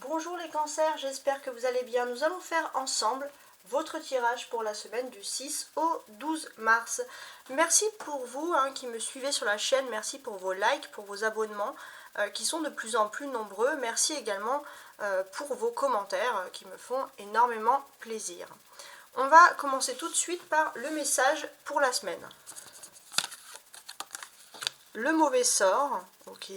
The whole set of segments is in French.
Bonjour les cancers, j'espère que vous allez bien. Nous allons faire ensemble votre tirage pour la semaine du 6 au 12 mars. Merci pour vous qui me suivez sur la chaîne, merci pour vos likes, pour vos abonnements qui sont de plus en plus nombreux. Merci également pour vos commentaires qui me font énormément plaisir. On va commencer tout de suite par le message pour la semaine. Le mauvais sort, ok.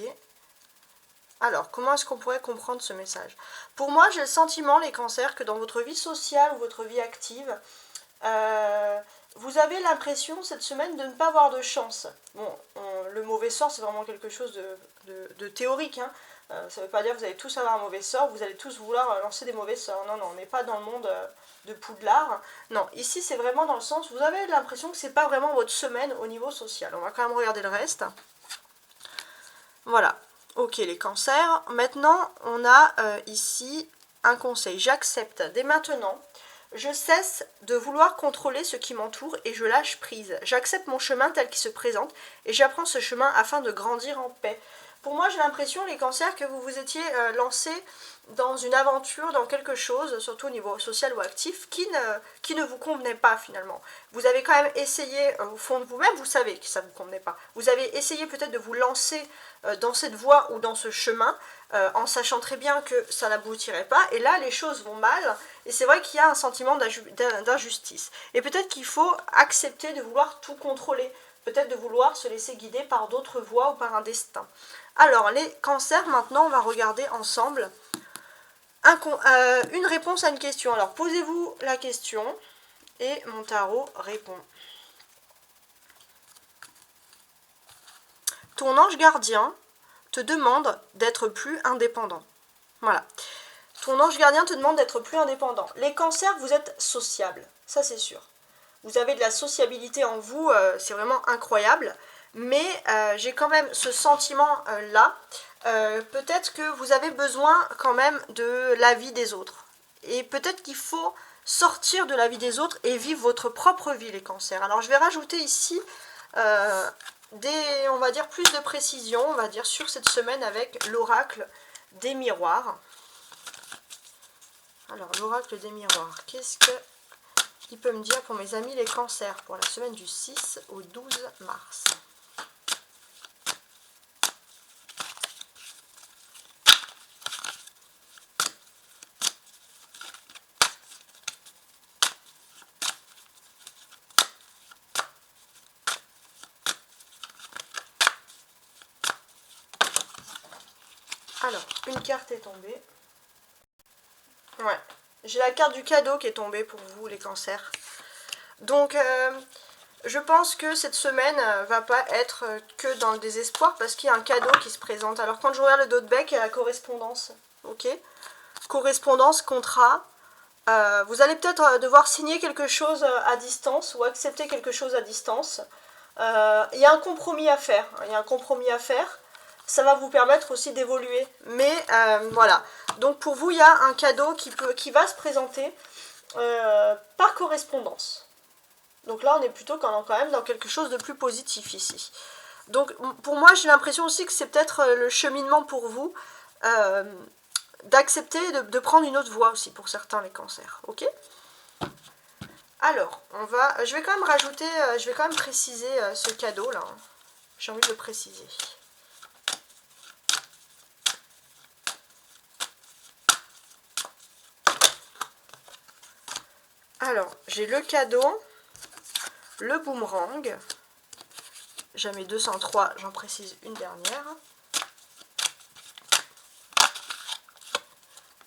Alors, comment est-ce qu'on pourrait comprendre ce message? Pour moi, j'ai le sentiment, les cancers, que dans votre vie sociale ou votre vie active, vous avez l'impression cette semaine de ne pas avoir de chance. Bon, le mauvais sort, c'est vraiment quelque chose de théorique. Ça ne veut pas dire que vous allez tous avoir un mauvais sort, vous allez tous vouloir lancer des mauvais sorts. Non, non, on n'est pas dans le monde de Poudlard. Non, ici, c'est vraiment dans le sens, vous avez l'impression que c'est pas vraiment votre semaine au niveau social. On va quand même regarder le reste. Voilà. Ok les cancers, maintenant on a ici un conseil, j'accepte dès maintenant, je cesse de vouloir contrôler ce qui m'entoure et je lâche prise. J'accepte mon chemin tel qu'il se présente et j'apprends ce chemin afin de grandir en paix. Pour moi j'ai l'impression les cancers que vous vous étiez lancés dans une aventure, dans quelque chose, surtout au niveau social ou actif, qui ne vous convenait pas finalement. Vous avez quand même essayé au fond de vous-même, vous savez que ça ne vous convenait pas. Vous avez essayé peut-être de vous lancer dans cette voie ou dans ce chemin, en sachant très bien que ça n'aboutirait pas, et là les choses vont mal, et c'est vrai qu'il y a un sentiment d'injustice. Et peut-être qu'il faut accepter de vouloir tout contrôler, peut-être de vouloir se laisser guider par d'autres voies ou par un destin. Alors les cancers, maintenant on va regarder ensemble une réponse à une question. Alors posez-vous la question et mon tarot répond. Ton ange gardien te demande d'être plus indépendant. Voilà. Ton ange gardien te demande d'être plus indépendant. Les cancers, vous êtes sociables, ça c'est sûr. Vous avez de la sociabilité en vous, c'est vraiment incroyable. Mais j'ai quand même ce sentiment-là. Peut-être que vous avez besoin quand même de l'avis des autres. Et peut-être qu'il faut sortir de la vie des autres et vivre votre propre vie, les cancers. Alors je vais rajouter ici on va dire plus de précision, on va dire sur cette semaine avec l'oracle des miroirs. Alors l'oracle des miroirs, qu'est-ce qu'il peut me dire pour mes amis les cancers pour la semaine du 6 au 12 mars? Alors, une carte est tombée. Ouais, j'ai la carte du cadeau qui est tombée pour vous, les cancers. Donc, je pense que cette semaine va pas être que dans le désespoir parce qu'il y a un cadeau qui se présente. Alors, quand je regarde le dos de bec, il y a la correspondance. Ok, correspondance, contrat. Vous allez peut-être devoir signer quelque chose à distance ou accepter quelque chose à distance. Il y a un compromis à faire. Il y a un compromis à faire. Ça va vous permettre aussi d'évoluer. Mais voilà. Donc pour vous, il y a un cadeau qui va se présenter par correspondance. Donc là, on est plutôt quand même dans quelque chose de plus positif ici. Donc pour moi, j'ai l'impression aussi que c'est peut-être le cheminement pour vous d'accepter de prendre une autre voie aussi pour certains, les cancers. Ok ? Alors, je vais quand même rajouter, je vais quand même préciser ce cadeau là. J'ai envie de le préciser. Alors, j'ai le cadeau, le boomerang, jamais 203, j'en précise une dernière,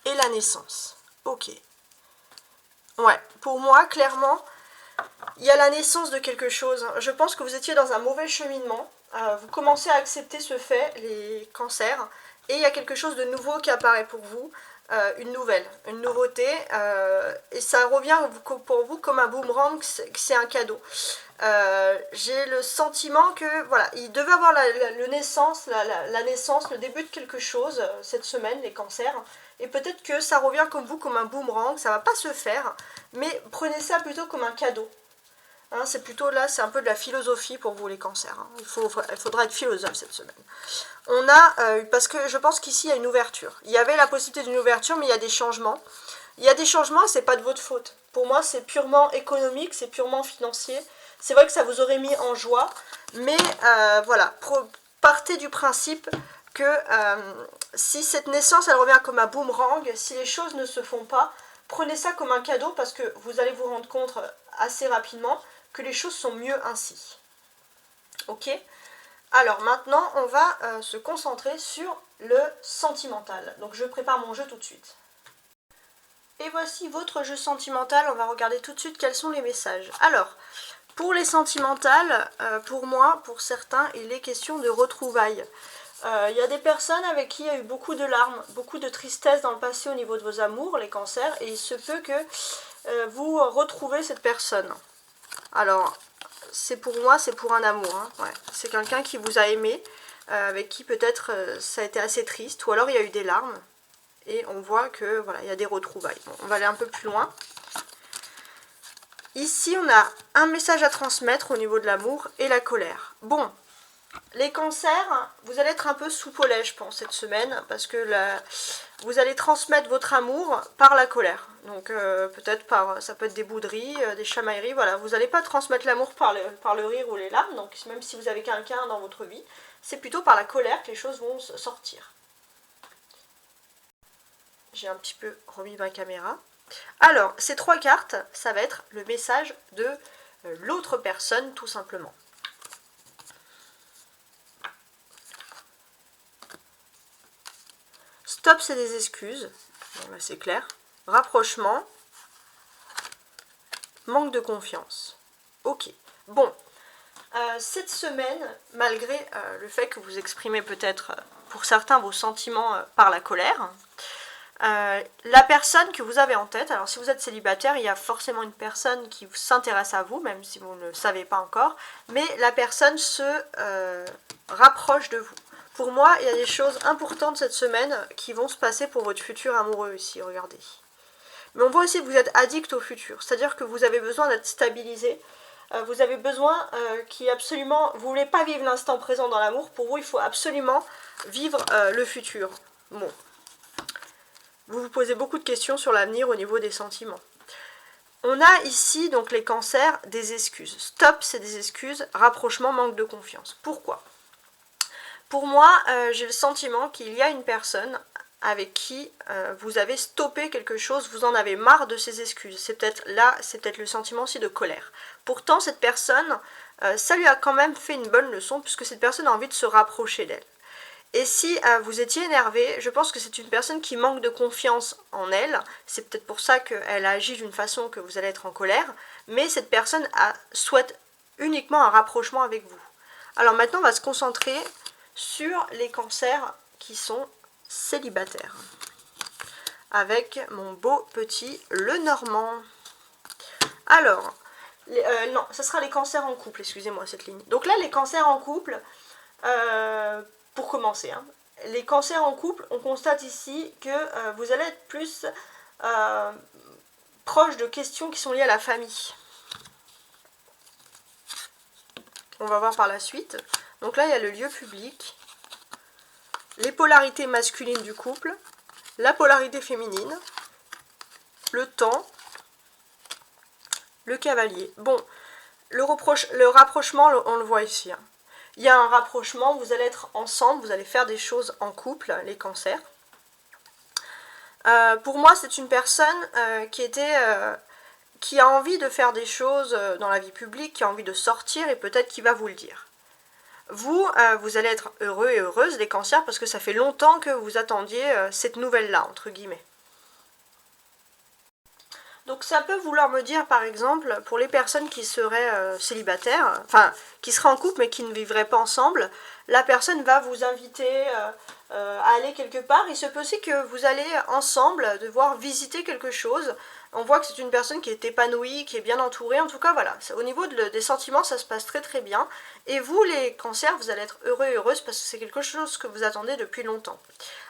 et la naissance. Ok. Ouais, pour moi, clairement, il y a la naissance de quelque chose. Je pense que vous étiez dans un mauvais cheminement. Vous commencez à accepter ce fait, les cancers, et il y a quelque chose de nouveau qui apparaît pour vous. Une nouveauté, et ça revient pour vous comme un boomerang, que c'est un cadeau. J'ai le sentiment que, voilà, il devait avoir la naissance, le début de quelque chose cette semaine, les cancers, et peut-être que ça revient comme vous comme un boomerang, ça va pas se faire, mais prenez ça plutôt comme un cadeau. Hein, c'est plutôt là, c'est un peu de la philosophie pour vous les cancers. Hein. Il faudra être philosophe cette semaine. On a, parce que je pense qu'ici il y a une ouverture. Il y avait la possibilité d'une ouverture, mais il y a des changements. Il y a des changements et c'est pas de votre faute. Pour moi, c'est purement économique, c'est purement financier. C'est vrai que ça vous aurait mis en joie, mais voilà, partez du principe que si cette naissance, elle revient comme un boomerang, si les choses ne se font pas, prenez ça comme un cadeau parce que vous allez vous rendre compte assez rapidement que les choses sont mieux ainsi. Ok ? Alors maintenant, on va se concentrer sur le sentimental. Donc je prépare mon jeu tout de suite. Et voici votre jeu sentimental. On va regarder tout de suite quels sont les messages. Alors, pour les sentimentales, pour moi, pour certains, il est question de retrouvailles. Il y a des personnes avec qui il y a eu beaucoup de larmes, beaucoup de tristesse dans le passé au niveau de vos amours, les cancers, et il se peut que vous retrouvez cette personne. Alors, c'est pour moi, c'est pour un amour. Hein, ouais. C'est quelqu'un qui vous a aimé, avec qui peut-être ça a été assez triste, ou alors il y a eu des larmes, et on voit que voilà, il y a des retrouvailles. Bon, on va aller un peu plus loin. Ici, on a un message à transmettre au niveau de l'amour et la colère. Bon, les cancers, vous allez être un peu soupe au lait, je pense, cette semaine, parce que vous allez transmettre votre amour par la colère. Donc, peut-être ça peut être des bouderies, des chamailleries, voilà. Vous n'allez pas transmettre l'amour par le rire ou les larmes, donc même si vous avez quelqu'un dans votre vie, c'est plutôt par la colère que les choses vont sortir. J'ai un petit peu remis ma caméra. Alors, ces 3 cartes, ça va être le message de l'autre personne, tout simplement. Stop, c'est des excuses. Bon, là, c'est clair. Rapprochement. Manque de confiance. Ok. Bon. Cette semaine, malgré le fait que vous exprimez peut-être, pour certains, vos sentiments par la colère, la personne que vous avez en tête, alors si vous êtes célibataire, il y a forcément une personne qui s'intéresse à vous, même si vous ne le savez pas encore, mais la personne se rapproche de vous. Pour moi, il y a des choses importantes cette semaine qui vont se passer pour votre futur amoureux ici, regardez. Mais on voit aussi que vous êtes addict au futur, c'est-à-dire que vous avez besoin d'être stabilisé, vous avez besoin vous ne voulez pas vivre l'instant présent dans l'amour, pour vous il faut absolument vivre le futur. Bon. Vous vous posez beaucoup de questions sur l'avenir au niveau des sentiments. On a ici, donc les cancers, des excuses. Stop, c'est des excuses. Rapprochement, manque de confiance. Pourquoi ? Pour moi, j'ai le sentiment qu'il y a une personne avec qui vous avez stoppé quelque chose, vous en avez marre de ces excuses. C'est peut-être là, c'est peut-être le sentiment aussi de colère. Pourtant, cette personne, ça lui a quand même fait une bonne leçon, puisque cette personne a envie de se rapprocher d'elle. Et si vous étiez énervé, je pense que c'est une personne qui manque de confiance en elle. C'est peut-être pour ça qu'elle agit d'une façon que vous allez être en colère. Mais cette personne souhaite uniquement un rapprochement avec vous. Alors maintenant, on va se concentrer sur les cancers qui sont célibataires. Avec mon beau petit Lenormand. Alors, non, ce sera les cancers en couple, excusez-moi cette ligne. Donc là, les cancers en couple... pour commencer, hein. Les cancers en couple, on constate ici que vous allez être plus proche de questions qui sont liées à la famille. On va voir par la suite. Donc là, il y a le lieu public, les polarités masculines du couple, la polarité féminine, le temps, le cavalier. Bon, le rapprochement, on le voit ici, hein. Il y a un rapprochement, vous allez être ensemble, vous allez faire des choses en couple, les cancers. Pour moi, c'est une personne qui a envie de faire des choses dans la vie publique, qui a envie de sortir et peut-être qui va vous le dire. Vous allez être heureux et heureuse, les cancers, parce que ça fait longtemps que vous attendiez cette nouvelle-là, entre guillemets. Donc ça peut vouloir me dire, par exemple, pour les personnes qui seraient célibataires, enfin, qui seraient en couple mais qui ne vivraient pas ensemble, la personne va vous inviter à aller quelque part. Il se peut aussi que vous allez ensemble devoir visiter quelque chose. On voit que c'est une personne qui est épanouie, qui est bien entourée. En tout cas, voilà, au niveau des sentiments, ça se passe très très bien. Et vous, les cancers, vous allez être heureux et heureuse parce que c'est quelque chose que vous attendez depuis longtemps.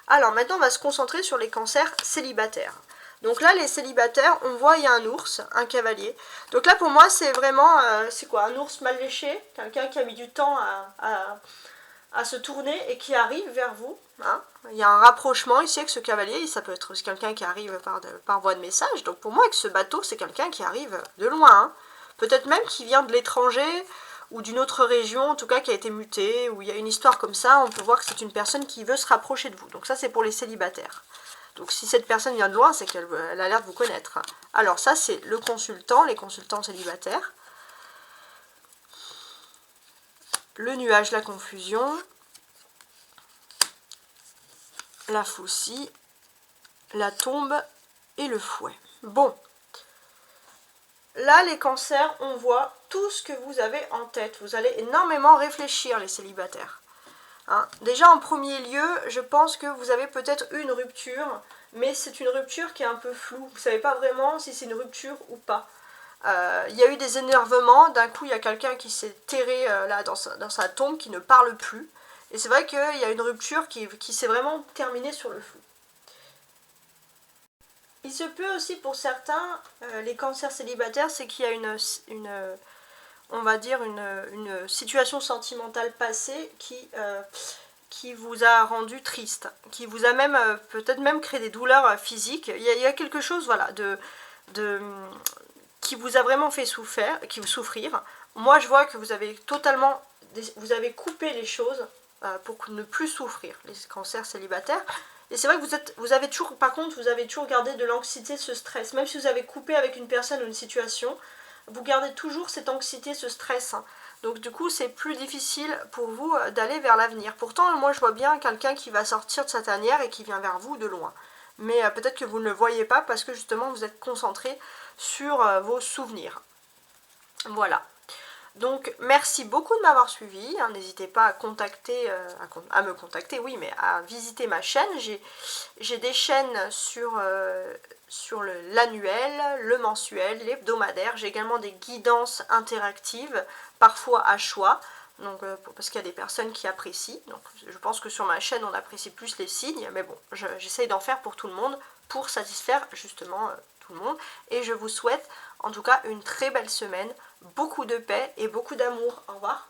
Alors maintenant, on va se concentrer sur les cancers célibataires. Donc là, les célibataires, on voit il y a un ours, un cavalier. Donc là, pour moi, c'est vraiment, c'est quoi, un ours mal léché, quelqu'un qui a mis du temps à se tourner et qui arrive vers vous. Hein. Il y a un rapprochement ici avec ce cavalier, ça peut être aussi quelqu'un qui arrive par voie de message. Donc pour moi, avec ce bateau, c'est quelqu'un qui arrive de loin. Hein. Peut-être même qui vient de l'étranger ou d'une autre région, en tout cas qui a été muté, où il y a une histoire comme ça, on peut voir que c'est une personne qui veut se rapprocher de vous. Donc ça, c'est pour les célibataires. Donc si cette personne vient de loin, c'est qu'elle a l'air de vous connaître. Alors ça, c'est le consultant, les consultants célibataires. Le nuage, la confusion. La faucille, la tombe et le fouet. Bon. Là, les cancers, on voit tout ce que vous avez en tête. Vous allez énormément réfléchir, les célibataires. Hein. Déjà, en premier lieu, je pense que vous avez peut-être eu une rupture, mais c'est une rupture qui est un peu floue. Vous ne savez pas vraiment si c'est une rupture ou pas. Il y a eu des énervements. D'un coup, il y a quelqu'un qui s'est terré là dans sa tombe, qui ne parle plus. Et c'est vrai qu'il y a une rupture qui s'est vraiment terminée sur le flou. Il se peut aussi pour certains, les cancers célibataires, c'est qu'il y a on va dire une situation sentimentale passée qui vous a rendu triste, qui vous a même peut-être même créé des douleurs physiques. Il y a quelque chose, voilà, qui vous a vraiment fait souffrir. Moi, je vois que vous avez vous avez coupé les choses pour ne plus souffrir, les cancers célibataires. Et c'est vrai que vous avez toujours, par contre, vous avez toujours gardé de l'anxiété, ce stress. Même si vous avez coupé avec une personne ou une situation, vous gardez toujours cette anxiété, ce stress. Donc du coup, c'est plus difficile pour vous d'aller vers l'avenir. Pourtant, moi, je vois bien quelqu'un qui va sortir de sa tanière et qui vient vers vous de loin. Mais peut-être que vous ne le voyez pas parce que justement, vous êtes concentré sur vos souvenirs. Voilà. Donc merci beaucoup de m'avoir suivi, hein, n'hésitez pas à à me contacter, oui, mais à visiter ma chaîne. J'ai des chaînes sur l'annuel, le mensuel, l'hebdomadaire. J'ai également des guidances interactives, parfois à choix, donc, parce qu'il y a des personnes qui apprécient. Donc je pense que sur ma chaîne on apprécie plus les signes, mais bon, j'essaye d'en faire pour tout le monde, pour satisfaire justement tout le monde. Et je vous souhaite en tout cas une très belle semaine, beaucoup de paix et beaucoup d'amour. Au revoir.